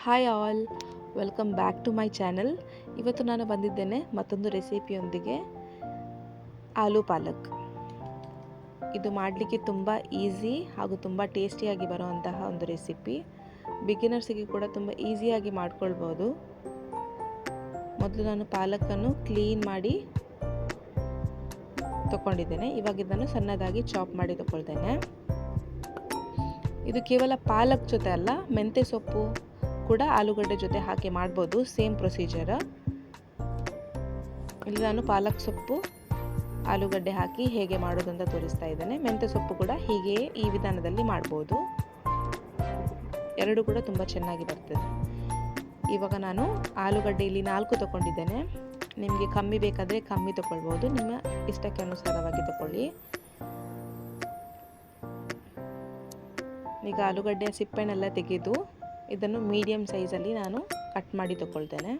Hi all, welcome back to my channel. ಇವತ್ತು ನಾನು ಬಂದಿದ್ದೇನೆ ಮತ್ತೊಂದು ರೆಸಿಪಿಯೊಂದಿಗೆ. ಆಲೂ ಪಾಲಕ್. ಇದು ಮಾಡಲಿಕ್ಕೆ ತುಂಬ ಈಸಿ ಹಾಗೂ ತುಂಬ ಟೇಸ್ಟಿಯಾಗಿ ಬರುವಂತಹ ಒಂದು ರೆಸಿಪಿ. ಬಿಗಿನರ್ಸಿಗೆ ಕೂಡ ತುಂಬ ಈಸಿಯಾಗಿ ಮಾಡ್ಕೊಳ್ಬೋದು. ಮೊದಲು ನಾನು ಪಾಲಕನ್ನು ಕ್ಲೀನ್ ಮಾಡಿ ತಗೊಂಡಿದ್ದೇನೆ. ಇವಾಗ ಇದನ್ನು ಸಣ್ಣದಾಗಿ ಚಾಪ್ ಮಾಡಿ ತಗೊಳ್ತೇನೆ. ಇದು ಕೇವಲ ಪಾಲಕ್ ಜೊತೆ ಅಲ್ಲ, ಮೆಂತ್ಯ ಸೊಪ್ಪು ಕೂಡ ಆಲೂಗಡ್ಡೆ ಜೊತೆ ಹಾಕಿ ಮಾಡ್ಬೋದು. Same procedure. ಇಲ್ಲಿ ನಾನು ಪಾಲಕ್ ಸೊಪ್ಪು ಆಲೂಗಡ್ಡೆ ಹಾಕಿ ಹೇಗೆ ಮಾಡೋದು ಅಂತ ತೋರಿಸ್ತಾ ಇದ್ದೇನೆ. ಮೆಂತ್ಯ ಸೊಪ್ಪು ಕೂಡ ಹೀಗೆಯೇ ಈ ವಿಧಾನದಲ್ಲಿ ಮಾಡ್ಬೋದು. ಎರಡು ಕೂಡ ತುಂಬ ಚೆನ್ನಾಗಿ ಬರ್ತದೆ. ಇವಾಗ ನಾನು ಆಲೂಗಡ್ಡೆ ಇಲ್ಲಿ 4 ತಗೊಂಡಿದ್ದೇನೆ. ನಿಮಗೆ ಕಮ್ಮಿ ಬೇಕಾದರೆ ಕಮ್ಮಿ ತಗೊಳ್ಬೋದು, ನಿಮ್ಮ ಇಷ್ಟಕ್ಕೆ ಅನುಸಾರವಾಗಿ ತಗೊಳ್ಳಿ. ಈಗ ಆಲೂಗಡ್ಡೆಯ ಸಿಪ್ಪೆನೆಲ್ಲ ತೆಗೆದು ಇದನ್ನು ಮೀಡಿಯಂ ಸೈಜಲ್ಲಿ ನಾನು ಕಟ್ ಮಾಡಿ ತಗೊಳ್ತೇನೆ.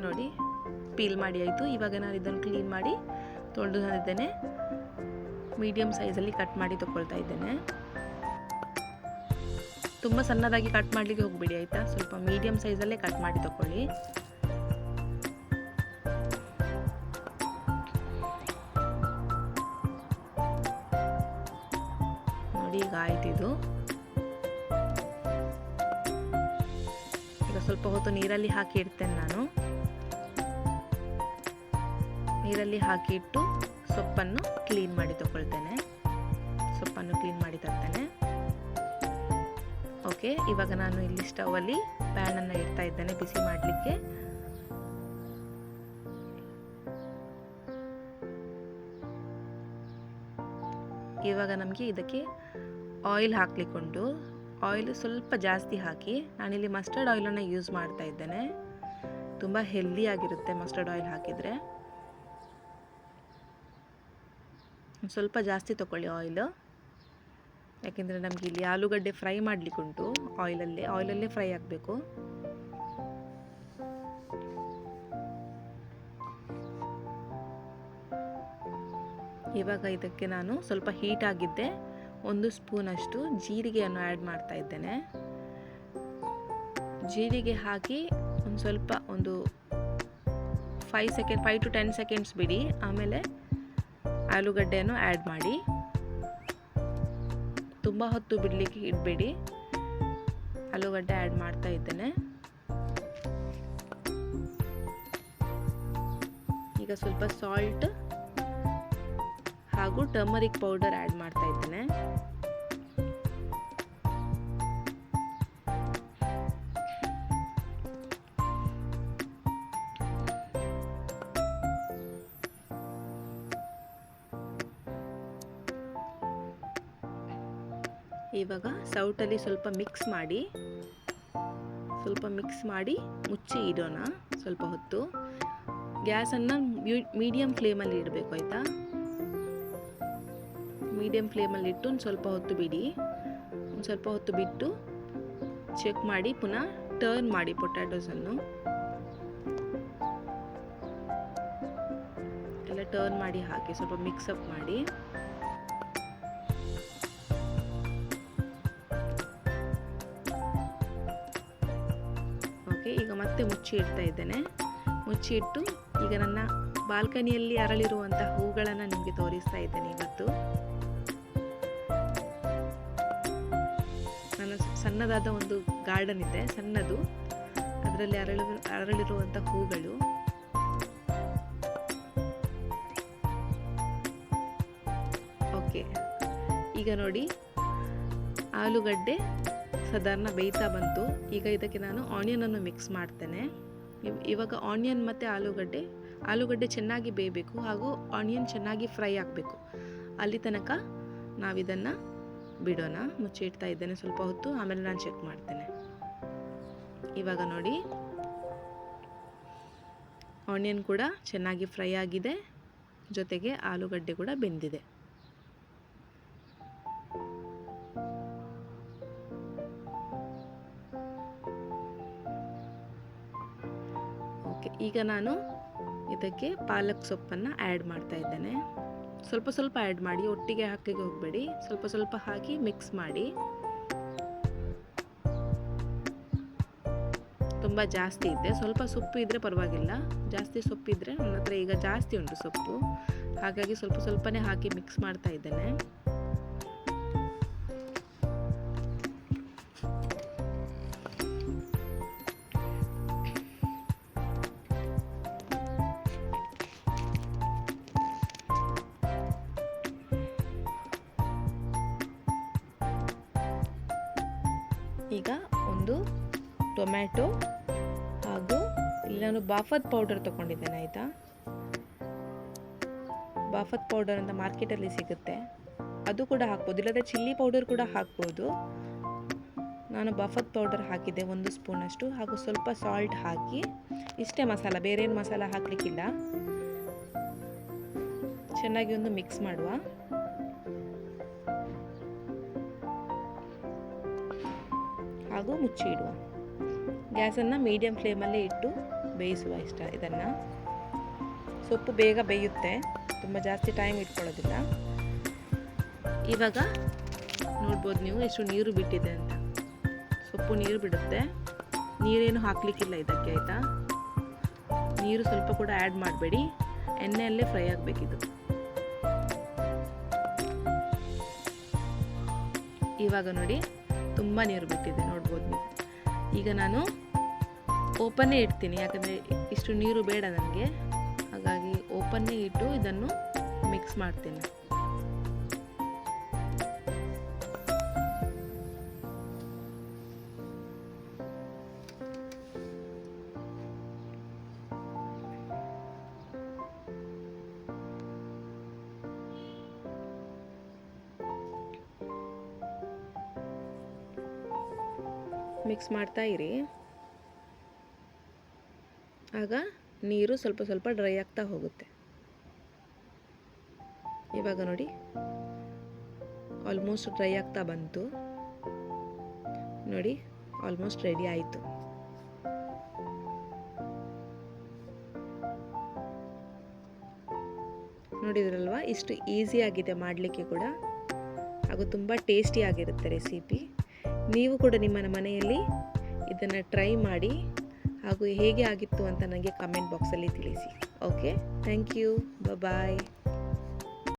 ನೋಡಿ, ಪೀಲ್ ಮಾಡಿ ಆಯಿತು. ಇವಾಗ ನಾನು ಇದನ್ನು ಕ್ಲೀನ್ ಮಾಡಿ ತೊಳೆದು ತಂದಿದ್ದೇನೆ. ಮೀಡಿಯಂ ಸೈಜಲ್ಲಿ ಕಟ್ ಮಾಡಿ ತಗೊಳ್ತಾ ಇದ್ದೇನೆ. ತುಂಬ ಸಣ್ಣದಾಗಿ ಕಟ್ ಮಾಡಲಿಕ್ಕೆ ಹೋಗಬೇಡಿ ಆಯಿತಾ. ಸ್ವಲ್ಪ ಮೀಡಿಯಂ ಸೈಜಲ್ಲೇ ಕಟ್ ಮಾಡಿ ತಗೊಳ್ಳಿ. ನೋಡಿ, ಈಗ ಆಯ್ತು ಇದು. ಈಗ ಸ್ವಲ್ಪ ಹೊತ್ತು ನೀರಲ್ಲಿ ಹಾಕಿ ಇಡ್ತೇನೆ ನಾನು. ನೀರಲ್ಲಿ ಹಾಕಿ ಇಟ್ಟು ಸೊಪ್ಪನ್ನು ಕ್ಲೀನ್ ಮಾಡಿ ತಗೊಳ್ತೇನೆ. ಸೊಪ್ಪನ್ನು ಕ್ಲೀನ್ ಮಾಡಿ ತರ್ತೇನೆ. ಓಕೆ, ಇವಾಗ ನಾನು ಇಲ್ಲಿ ಸ್ಟವಲ್ಲಿ ಪ್ಯಾನನ್ನು ಇಡ್ತಾ ಇದ್ದೇನೆ ಬಿಸಿ ಮಾಡಲಿಕ್ಕೆ. ಇವಾಗ ನಮಗೆ ಇದಕ್ಕೆ ಆಯಿಲ್ ಹಾಕ್ಲಿಕ್ಕುಂಟು. ಆಯಿಲ್ ಸ್ವಲ್ಪ ಜಾಸ್ತಿ ಹಾಕಿ. ನಾನಿಲ್ಲಿ ಮಸ್ಟರ್ಡ್ ಆಯಿಲನ್ನು ಯೂಸ್ ಮಾಡ್ತಾ ಇದ್ದೇನೆ. ತುಂಬ ಹೆಲ್ದಿ ಆಗಿರುತ್ತೆ ಮಸ್ಟರ್ಡ್ ಆಯಿಲ್ ಹಾಕಿದರೆ. ಸ್ವಲ್ಪ ಜಾಸ್ತಿ ತಗೊಳ್ಳಿ ಆಯಿಲ್. ಯಾಕೆಂದರೆ ನಮಗೆ ಇಲ್ಲಿ ಆಲೂಗಡ್ಡೆ ಫ್ರೈ ಮಾಡಲಿಕ್ಕುಂಟು. ಆಯಿಲಲ್ಲೇ ಫ್ರೈ ಆಗಬೇಕು. ಇವಾಗ ಇದಕ್ಕೆ ನಾನು ಸ್ವಲ್ಪ ಹೀಟ್ ಆಗಿದ್ದೆ 1 ಸ್ಪೂನಷ್ಟು ಜೀರಿಗೆಯನ್ನು ಆ್ಯಡ್ ಮಾಡ್ತಾ ಇದ್ದೇನೆ. ಜೀರಿಗೆ ಹಾಕಿ ಒಂದು 5 to 10 ಸೆಕೆಂಡ್ಸ್ ಬಿಡಿ. ಆಮೇಲೆ ಆಲೂಗಡ್ಡೆಯನ್ನು ಆ್ಯಡ್ ಮಾಡಿ. ತುಂಬ ಹೊತ್ತು ಬಿಡಲಿಕ್ಕೆ ಇಡಬೇಡಿ. ಆಲೂಗಡ್ಡೆ ಆ್ಯಡ್ ಮಾಡ್ತಾ ಇದ್ದೇನೆ. ಈಗ ಸ್ವಲ್ಪ ಸಾಲ್ಟ್ ಹಾಗೂ ಟರ್ಮರಿಕ್ ಪೌಡರ್ ಆ್ಯಡ್ ಮಾಡ್ತಾ ಇದ್ದೇನೆ. ಇವಾಗ ಸೌಟಲ್ಲಿ ಸ್ವಲ್ಪ ಮಿಕ್ಸ್ ಮಾಡಿ ಮುಚ್ಚಿ ಇಡೋಣ ಸ್ವಲ್ಪ ಹೊತ್ತು. ಗ್ಯಾಸನ್ನು ಮೀಡಿಯಂ ಫ್ಲೇಮಲ್ಲಿ ಇಡಬೇಕು ಆಯಿತಾ. ಮೀಡಿಯಂ ಫ್ಲೇಮಲ್ಲಿ ಇಟ್ಟು ಒಂದು ಸ್ವಲ್ಪ ಹೊತ್ತು ಬಿಡಿ. ಒಂದು ಸ್ವಲ್ಪ ಹೊತ್ತು ಬಿಟ್ಟು ಚೆಕ್ ಮಾಡಿ ಪುನಃ ಟರ್ನ್ ಮಾಡಿ ಪೊಟ್ಯಾಟೋಸನ್ನು ಎಲ್ಲ ಟರ್ನ್ ಮಾಡಿ ಹಾಕಿ ಸ್ವಲ್ಪ ಮಿಕ್ಸಪ್ ಮಾಡಿ. ಈಗ ಮತ್ತೆ ಮುಚ್ಚಿ ಇಡ್ತಾ ಇದ್ದೇನೆ. ಮುಚ್ಚಿ ಇಟ್ಟು ಈಗ ನನ್ನ ಬಾಲ್ಕನಿಯಲ್ಲಿ ಅರಳಿರುವಂಥ ಹೂಗಳನ್ನು ನಿಮಗೆ ತೋರಿಸ್ತಾ ಇದ್ದೇನೆ. ಇವತ್ತು ನನ್ನ ಸಣ್ಣದಾದ ಒಂದು ಗಾರ್ಡನ್ ಇದೆ, ಸಣ್ಣದು. ಅದರಲ್ಲಿ ಅರಳಿರುವಂಥ ಹೂಗಳು. ಓಕೆ, ಈಗ ನೋಡಿ ಆಲೂಗಡ್ಡೆ ಸಾಧಾರಣ ಬೇಯ್ತಾ ಬಂತು. ಈಗ ಇದಕ್ಕೆ ನಾನು ಆನಿಯನನ್ನು ಮಿಕ್ಸ್ ಮಾಡ್ತೇನೆ. ಇವಾಗ ಆನಿಯನ್ ಮತ್ತು ಆಲೂಗಡ್ಡೆ ಚೆನ್ನಾಗಿ ಬೇಯಬೇಕು ಹಾಗೂ ಆನಿಯನ್ ಚೆನ್ನಾಗಿ ಫ್ರೈ ಆಗಬೇಕು. ಅಲ್ಲಿ ತನಕ ನಾವಿದನ್ನು ಬಿಡೋಣ. ಮುಚ್ಚಿಡ್ತಾ ಇದ್ದೇನೆ ಸ್ವಲ್ಪ ಹೊತ್ತು. ಆಮೇಲೆ ನಾನು ಚೆಕ್ ಮಾಡ್ತೇನೆ. ಇವಾಗ ನೋಡಿ, ಆನಿಯನ್ ಕೂಡ ಚೆನ್ನಾಗಿ ಫ್ರೈ ಆಗಿದೆ, ಜೊತೆಗೆ ಆಲೂಗಡ್ಡೆ ಕೂಡ ಬೆಂದಿದೆ. ಓಕೆ, ಈಗ ನಾನು ಇದಕ್ಕೆ ಪಾಲಕ್ ಸೊಪ್ಪನ್ನು ಆ್ಯಡ್ ಮಾಡ್ತಾ ಇದ್ದೇನೆ. ಸ್ವಲ್ಪ ಸ್ವಲ್ಪ ಆ್ಯಡ್ ಮಾಡಿ, ಒಟ್ಟಿಗೆ ಹಾಕಲಿಕ್ಕೆ ಹೋಗಬೇಡಿ. ಸ್ವಲ್ಪ ಸ್ವಲ್ಪ ಹಾಕಿ ಮಿಕ್ಸ್ ಮಾಡಿ. ತುಂಬ ಜಾಸ್ತಿ ಇದೆ, ಸ್ವಲ್ಪ ಸೊಪ್ಪು ಇದ್ದರೆ ಪರವಾಗಿಲ್ಲ. ಜಾಸ್ತಿ ಸೊಪ್ಪಿದ್ರೆ ನನ್ನ ಹತ್ರ ಈಗ ಜಾಸ್ತಿ ಉಂಟು ಸೊಪ್ಪು, ಹಾಗಾಗಿ ಸ್ವಲ್ಪ ಸ್ವಲ್ಪನೇ ಹಾಕಿ ಮಿಕ್ಸ್ ಮಾಡ್ತಾ ಇದ್ದೇನೆ. ಈಗ ಒಂದು ಟೊಮ್ಯಾಟೊ ಹಾಗೂ ಇಲ್ಲಿ ನಾನು ಬಾಫತ್ ಪೌಡರ್ ತೊಗೊಂಡಿದ್ದೇನೆ, ಆಯಿತಾ. ಬಾಫತ್ ಪೌಡರ್ ಅಂತ ಮಾರ್ಕೆಟಲ್ಲಿ ಸಿಗುತ್ತೆ, ಅದು ಕೂಡ ಹಾಕ್ಬೋದು, ಇಲ್ಲದೆ ಚಿಲ್ಲಿ ಪೌಡರ್ ಕೂಡ ಹಾಕ್ಬೋದು. ನಾನು ಬಾಫತ್ ಪೌಡರ್ ಹಾಕಿದ್ದೆ 1 ಸ್ಪೂನಷ್ಟು, ಹಾಗೂ ಸ್ವಲ್ಪ ಸಾಲ್ಟ್ ಹಾಕಿ, ಇಷ್ಟೇ ಮಸಾಲ, ಬೇರೆ ಏನು ಮಸಾಲ ಹಾಕಲಿಕ್ಕಿಲ್ಲ. ಚೆನ್ನಾಗಿ ಒಂದು ಮಿಕ್ಸ್ ಮಾಡುವ. ಹಾಗೂ ಮುಚ್ಚಿ ಇಡುವ. ಗ್ಯಾಸನ್ನು ಮೀಡಿಯಮ್ ಫ್ಲೇಮಲ್ಲೇ ಇಟ್ಟು ಬೇಯಿಸುವ ಇದನ್ನು. ಸೊಪ್ಪು ಬೇಗ ಬೇಯುತ್ತೆ, ತುಂಬ ಜಾಸ್ತಿ ಟೈಮ್ ಇಟ್ಕೊಳ್ಳೋದಿಲ್ಲ. ಇವಾಗ ನೋಡ್ಬೋದು ನೀವು ಎಷ್ಟು ನೀರು ಬಿಟ್ಟಿದೆ ಅಂತ. ಸೊಪ್ಪು ನೀರು ಬಿಡುತ್ತೆ, ನೀರೇನು ಹಾಕಲಿಕ್ಕಿಲ್ಲ ಇದಕ್ಕೆ, ಆಯಿತಾ. ನೀರು ಸ್ವಲ್ಪ ಕೂಡ ಆ್ಯಡ್ ಮಾಡಬೇಡಿ, ಎಣ್ಣೆಯಲ್ಲೇ ಫ್ರೈ ಆಗಬೇಕಿದು. ಇವಾಗ ನೋಡಿ ತುಂಬ ನೀರು ಬಿಟ್ಟಿದೆ, ನೋಡ್ಬೋದು ನೀವು. ಈಗ ನಾನು ಓಪನ್ನೇ ಇಡ್ತೀನಿ, ಯಾಕಂದರೆ ಇಷ್ಟು ನೀರು ಬೇಡ ನನಗೆ, ಹಾಗಾಗಿ ಓಪನ್ನೇ ಇಟ್ಟು ಇದನ್ನು ಮಿಕ್ಸ್ ಮಾಡ್ತೀನಿ. ಮಿಕ್ಸ್ ಮಾಡ್ತಾ ಇರಿ, ಆಗ ನೀರು ಸ್ವಲ್ಪ ಸ್ವಲ್ಪ ಡ್ರೈ ಆಗ್ತಾ ಹೋಗುತ್ತೆ. ಇವಾಗ ನೋಡಿ ಆಲ್ಮೋಸ್ಟ್ ಡ್ರೈ ಆಗ್ತಾ ಬಂತು ನೋಡಿ, ಆಲ್ಮೋಸ್ಟ್ ರೆಡಿ ಆಯಿತು. ನೋಡಿದ್ರಲ್ವಾ, ಇಷ್ಟು ಈಸಿ ಆಗಿದೆ ಮಾಡಲಿಕ್ಕೆ ಕೂಡ, ಹಾಗೂ ತುಂಬ ಟೇಸ್ಟಿ ಆಗಿರುತ್ತೆ ರೆಸಿಪಿ. ನೀವು ಕೂಡ ನಿಮ್ಮ ಮನೆಯಲ್ಲಿ ಇದನ್ನು ಟ್ರೈ ಮಾಡಿ, ಹಾಗೂ ಹೇಗೆ ಆಗಿತ್ತು ಅಂತ ನನಗೆ ಕಮೆಂಟ್ ಬಾಕ್ಸಲ್ಲಿ ತಿಳಿಸಿ. Okay, thank you, bye.